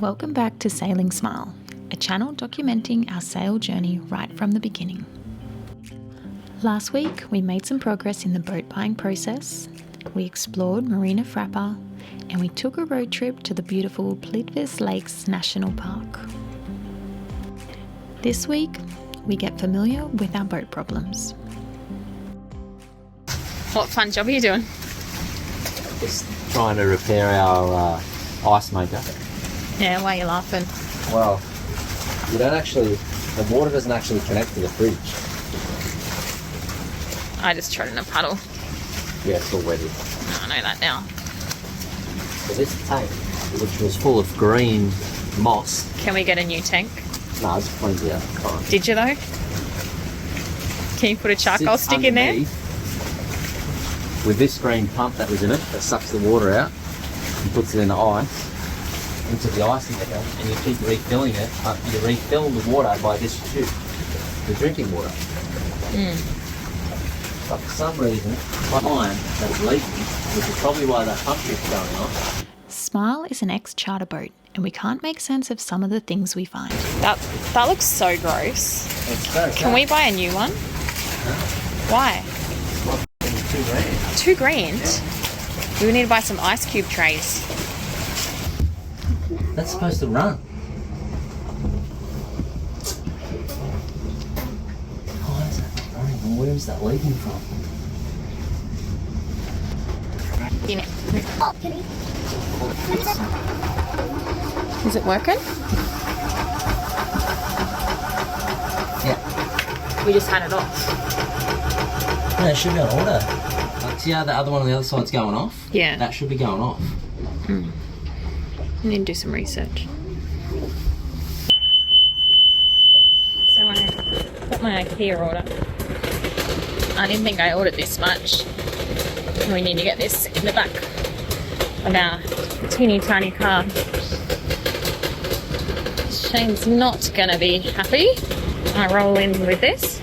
Welcome back to Sailing Smile, a channel documenting our sail journey right from the beginning. Last week, we made some progress in the boat buying process, we explored Marina Frapa, and we took a road trip to the beautiful Plitvice Lakes National Park. This week, we get familiar with our boat problems. What fun job are you doing? Just trying to repair our ice maker. Yeah, why are you laughing? Well, the water doesn't actually connect to the fridge. I just trod in a puddle. Yeah, it's all wetted. I know that now. So this tank, which was full of green moss. Can we get a new tank? No, it's plenty out. Fine. Did you though? Can you put a charcoal stick in there? With this green pump that was in it, that sucks the water out and puts it in the ice, into the ice maker, and you keep refilling it. You refill the water by this tube, the drinking water. But for some reason, my line that's leaking, which is probably why that pump keeps going on. Smile is an ex-charter boat, and we can't make sense of some of the things we find. That looks so gross. Can we buy a new one? No. Why? $2 grand. $2 grand? We need to buy some ice cube trays. That's supposed to run. Why is that not running? And where is that leaking from? In it. Is it working? Yeah. We just had it off. No, it should be on auto. See how the other one on the other side's going off? Yeah. That should be going off. I need to do some research. So when I put my IKEA order, I didn't think I ordered this much. We need to get this in the back of our teeny tiny car. Shane's not gonna be happy. I roll in with this.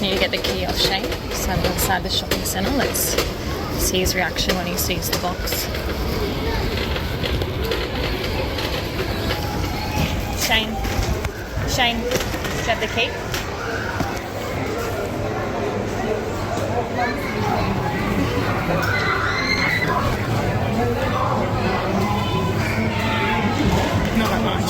Need to get the key off Shane. So I'm inside the shopping centre. Let's see his reaction when he sees the box. Shane, do you have the key? Not that much.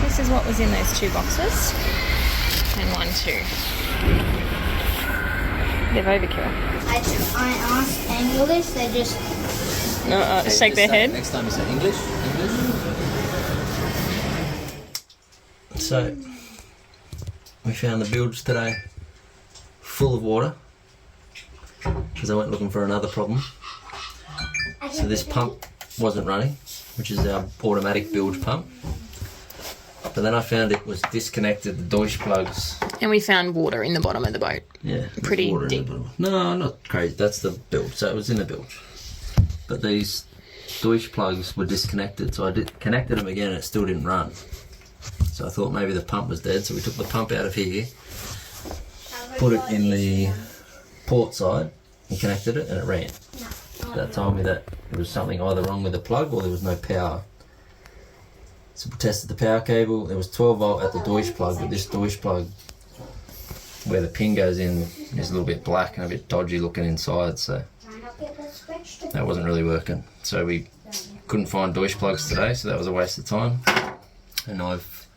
This is what was in those two boxes. And 1, 2. They're overkill. I asked English, they just... Shake their head. Next time you say English. So, we found the bilge today full of water because I went looking for another problem. So this pump wasn't running, which is our automatic bilge pump. But then I found it was disconnected, the Deutsch plugs. And we found water in the bottom of the boat. Yeah. Pretty deep. No, not crazy. That's the bilge. So it was in the bilge. But these Deutsch plugs were disconnected. So I connected them again and it still didn't run. So I thought maybe the pump was dead. So we took the pump out of here, put it in the port side and connected it and it ran. That told me that there was something either wrong with the plug or there was no power. So we tested the power cable. There was 12 volt at the Deutsch plug, but this Deutsch plug, where the pin goes in, is a little bit black and a bit dodgy looking inside, so that wasn't really working. So we couldn't find Deutsch plugs today, so that was a waste of time. And I've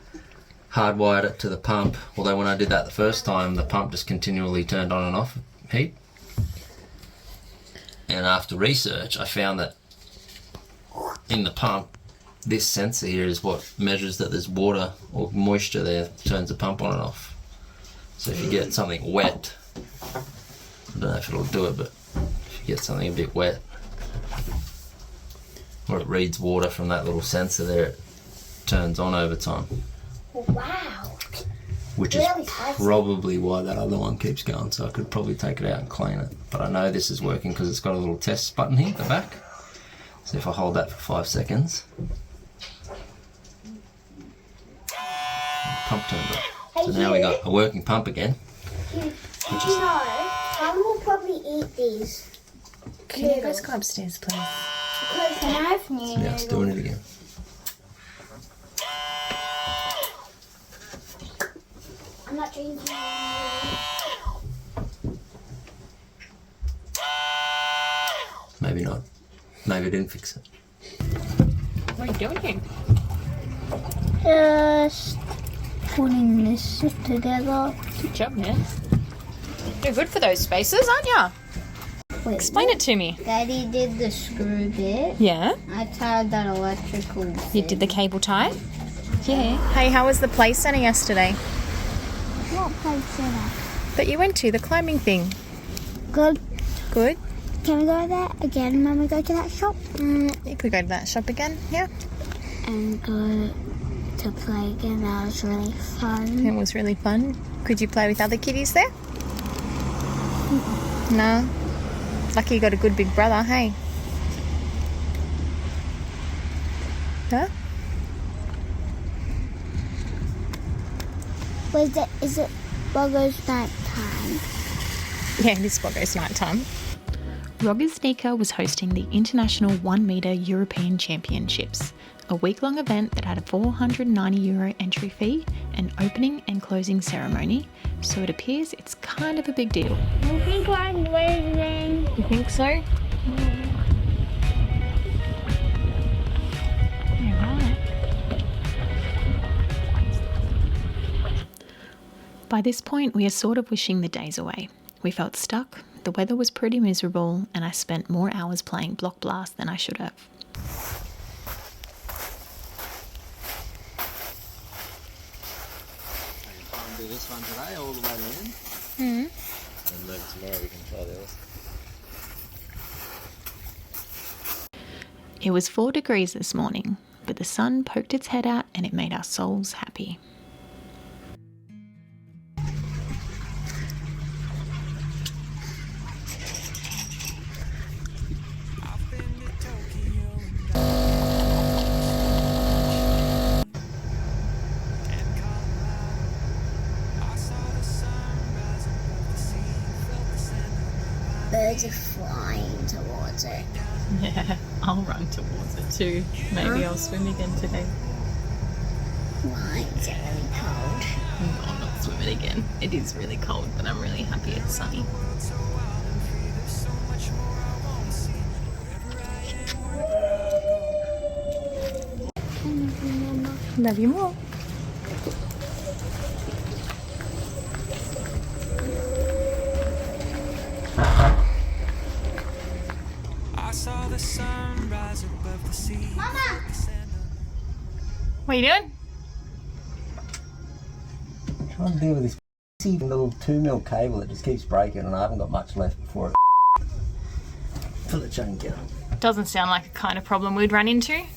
hardwired it to the pump, although when I did that the first time, the pump just continually turned on and off heat. And after research, I found that in the pump, this sensor here is what measures that there's water or moisture there, turns the pump on and off. So if you get something wet, I don't know if it'll do it, but if you get something a bit wet, or it reads water from that little sensor there, it turns on over time. Wow. Which is probably why that other one keeps going, so I could probably take it out and clean it. But I know this is working because it's got a little test button here at the back. So if I hold that for 5 seconds, pump turned on. So now we got a working pump again. No, Mum will probably eat these. Can you guys go upstairs, please? Because can I have new Yeah, it's doing it again. I'm not drinking. Maybe not. Maybe I didn't fix it. What are you doing? Just putting this together. Good job, man. You're good for those spaces, aren't you? Wait, Explain it to me. Daddy did the screw bit. Yeah. I tied that electrical bit. You did the cable tie? Yeah. Hey, how was the play centre yesterday What place center? that you went to, the climbing thing? Good. Good. Can we go there again when we go to that shop? You could go to that shop again, yeah? And go to play again. That was really fun. It was really fun. Could you play with other kiddies there? No. Lucky you got a good big brother, hey? Huh? Is it Boggo's night time? Yeah, it is Boggo's night time. Rogger's Sneaker was hosting the International 1 metre European Championships, a week-long event that had a €490 entry fee, an opening and closing ceremony, so it appears it's kind of a big deal. I think I'm waiting. You think so? Yeah, right. By this point, we are sort of wishing the days away. We felt stuck, the weather was pretty miserable, and I spent more hours playing Block Blast than I should have. Do this one today all the way to the end. And maybe tomorrow we can try the other. It was 4 degrees this morning, but the sun poked its head out and it made our souls happy. Birds are flying towards it. Yeah, I'll run towards it too. Maybe I'll swim again today. Why? It's really cold. I'm not swimming again. It is really cold, but I'm really happy it's sunny. Love you more. Mama! What are you doing? Trying to deal with this little 2mm cable that just keeps breaking, and I haven't got much left before it pull the chain out. Doesn't sound like a kind of problem we'd run into. Can't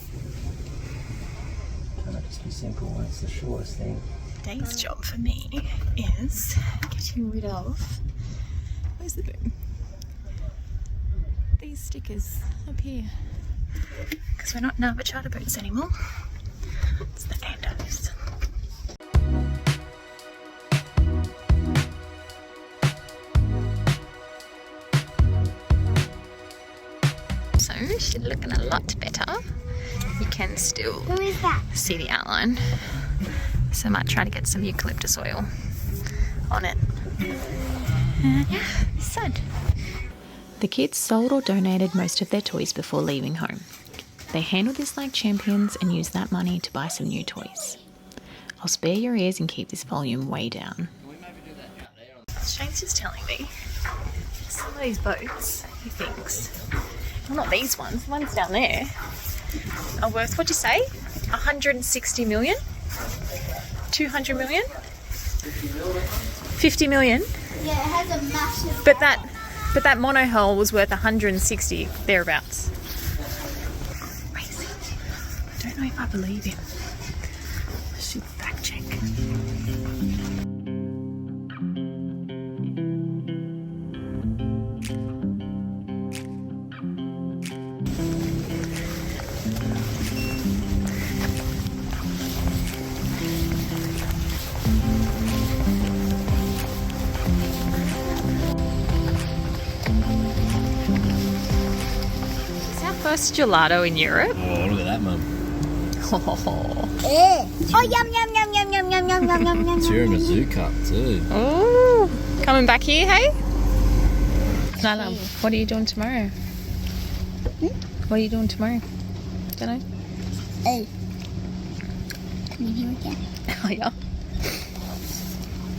it just be simple when it's the shortest thing? Today's job for me is getting rid of, where's the boom? These stickers up here. Because we're not in our charter boats anymore. It's the Nando's. So she's looking a lot better. You can still Who is that? see the outline. So I might try to get some eucalyptus oil on it. Yeah, sad. The kids sold or donated most of their toys before leaving home. They handled this like champions and used that money to buy some new toys. I'll spare your ears and keep this volume way down. Shane's just telling me some of these boats, he thinks, well, not these ones, the ones down there, are worth, what'd you say, 160 million? 200 million? 50 million? Yeah, it has a massive. But that monohull was worth 160 thereabouts. Crazy. I don't know if I believe him. I should fact check. worst gelato in Europe? Oh, look at that, Mum. Oh, Yum, yum, yum, yum, yum, yum, yum, yum, yum, yum. Tiramisu cup too. oh. Coming back here, hey? Lala, what are you doing tomorrow? What are you doing tomorrow? Don't know. Hey. Come in here again. Oh, yeah.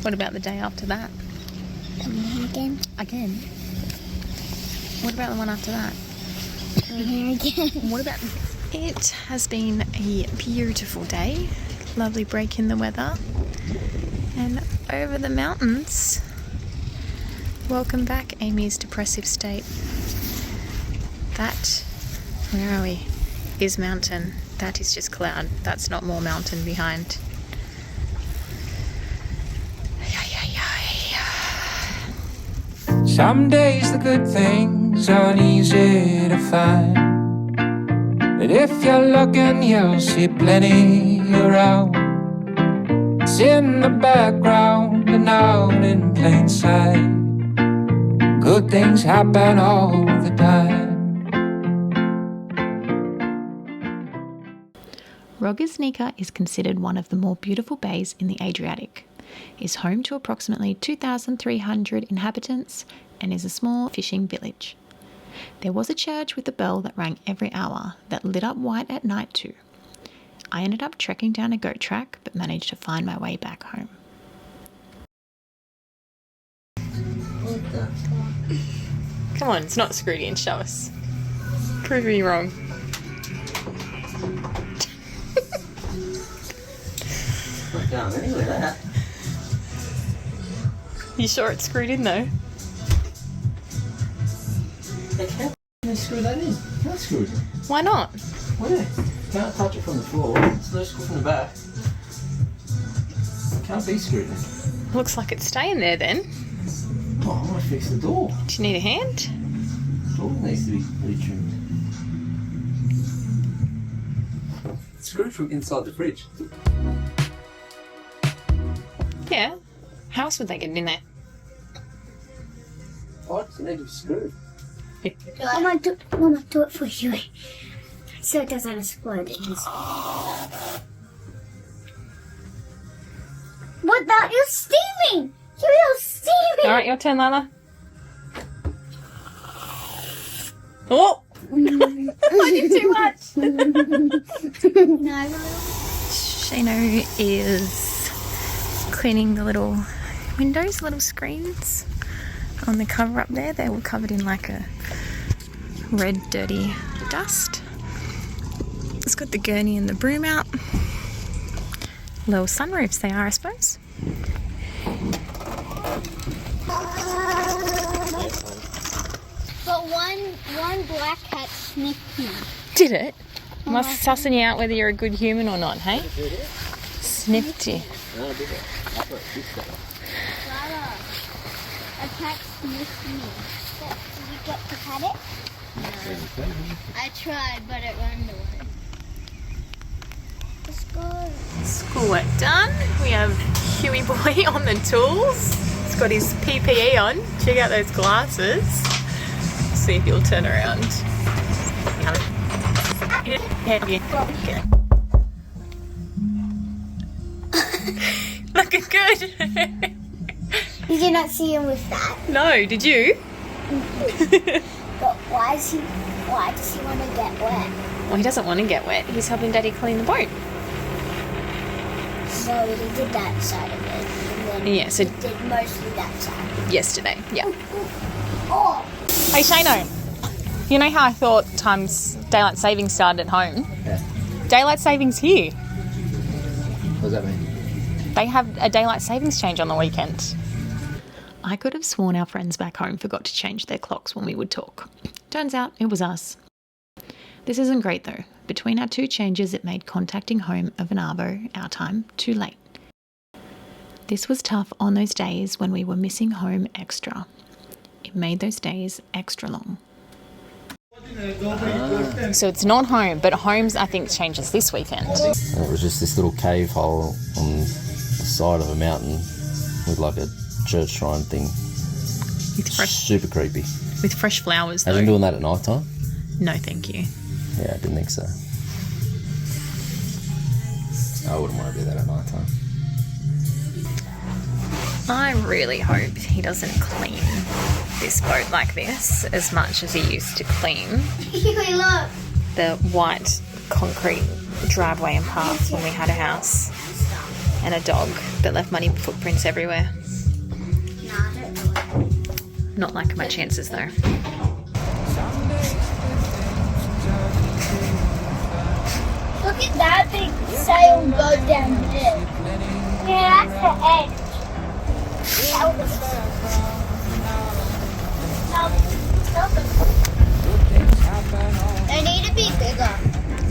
What about the day after that? Come in here again. Again? What about the one after that? Come in here again. What about... It has been a beautiful day. Lovely break in the weather. And over the mountains... Welcome back, Amy's depressive state. That... Where are we? Is mountain. That is just cloud. That's not more mountain behind. Some days the good things aren't easy to find, but if you're looking you'll see plenty around. It's in the background and out in plain sight. Good things happen all the time. Rogasnica is considered one of the more beautiful bays in the Adriatic, is home to approximately 2,300 inhabitants and is a small fishing village. There was a church with a bell that rang every hour that lit up white at night too. I ended up trekking down a goat track but managed to find my way back home. Come on, it's not screwed in, show us. Prove me wrong. Not going anywhere, that. You sure it's screwed in though? How can they screw that in? Can't screw it in. Why not? Where? Can't touch it from the floor. There's no screw from the back. Can't be screwed in. Looks like it's staying there then. Oh, I might fix the door. Do you need a hand? The door needs to be retrimmed. It's screwed from inside the fridge. Yeah. How else would they get it in there? Oh, it doesn't need to be screwed. Mama, do it for you. So it doesn't explode. What the? You're steaming! You're steaming! Alright, your turn, Lala. Oh! I did too much! No, Shano is cleaning the little windows, little screens on the cover up there. They were covered in like a red dirty dust. It's got the gurney and the broom out. Little sunroofs they are, I suppose. but one black cat sniffed me. Did it? Must sussing you out whether you're a good human or not, hey? Sniffed you. Lala, a cat sniffed me. Did you get to pet it? No. I tried, but it ran away. Let's go. School work done. We have Huey boy on the tools. He's got his PPE on. Check out those glasses. See if he'll turn around. Looking good. Did you not see him with that? No, did you? But why does he want to get wet? Well, he doesn't want to get wet. He's helping Daddy clean the boat. So he did that side of it. And then Yeah, so he did mostly that side. yesterday. Yeah. Oh! Hey, Shano. You know how I thought daylight savings started at home? Yeah. Daylight savings here. What does that mean? They have a daylight savings change on the weekend. I could have sworn our friends back home forgot to change their clocks when we would talk. Turns out it was us. This isn't great though. Between our two changes, it made contacting home of an arvo, our time, too late. This was tough on those days when we were missing home extra. It made those days extra long. So it's not home, but home's I think changes this weekend. And it was just this little cave hole on the side of a mountain with like a church shrine thing. With fresh Super creepy. flowers though. Imagine doing that at night time. No, thank you. Yeah, I didn't think so. I wouldn't want to do that at night time. I really hope he doesn't clean this boat like this as much as he used to clean Look. the white concrete driveway and path when we had a house and a dog that left muddy footprints everywhere. Not like my chances though. Look at that big sail go down there. Yeah, that's the edge. They need to be bigger.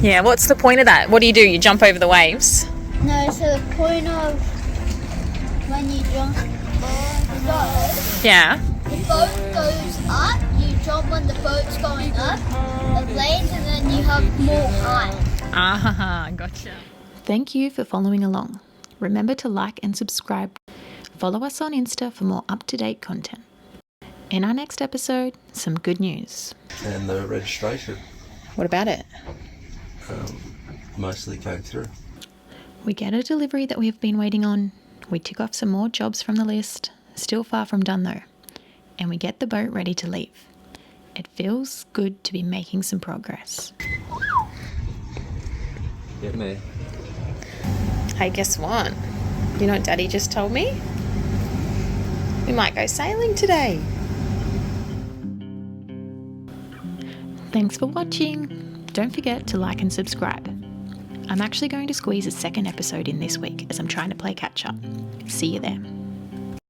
Yeah, what's the point of that? What do? You jump over the waves? No, so the point of when you jump the boat, Yeah. the boat goes up, you jump when the boat's going up, it lands, and then you have more height. Ah, gotcha. Thank you for following along. Remember to like and subscribe. Follow us on Insta for more up-to-date content. In our next episode, some good news. And the registration What about it? mostly came through. We get a delivery that we have been waiting on. We tick off some more jobs from the list. Still far from done though. And we get the boat ready to leave. It feels good to be making some progress. Get me. Hey, guess what? You know what Daddy just told me? We might go sailing today. Thanks for watching. Don't forget to like and subscribe. I'm actually going to squeeze a second episode in this week as I'm trying to play catch up. See you there.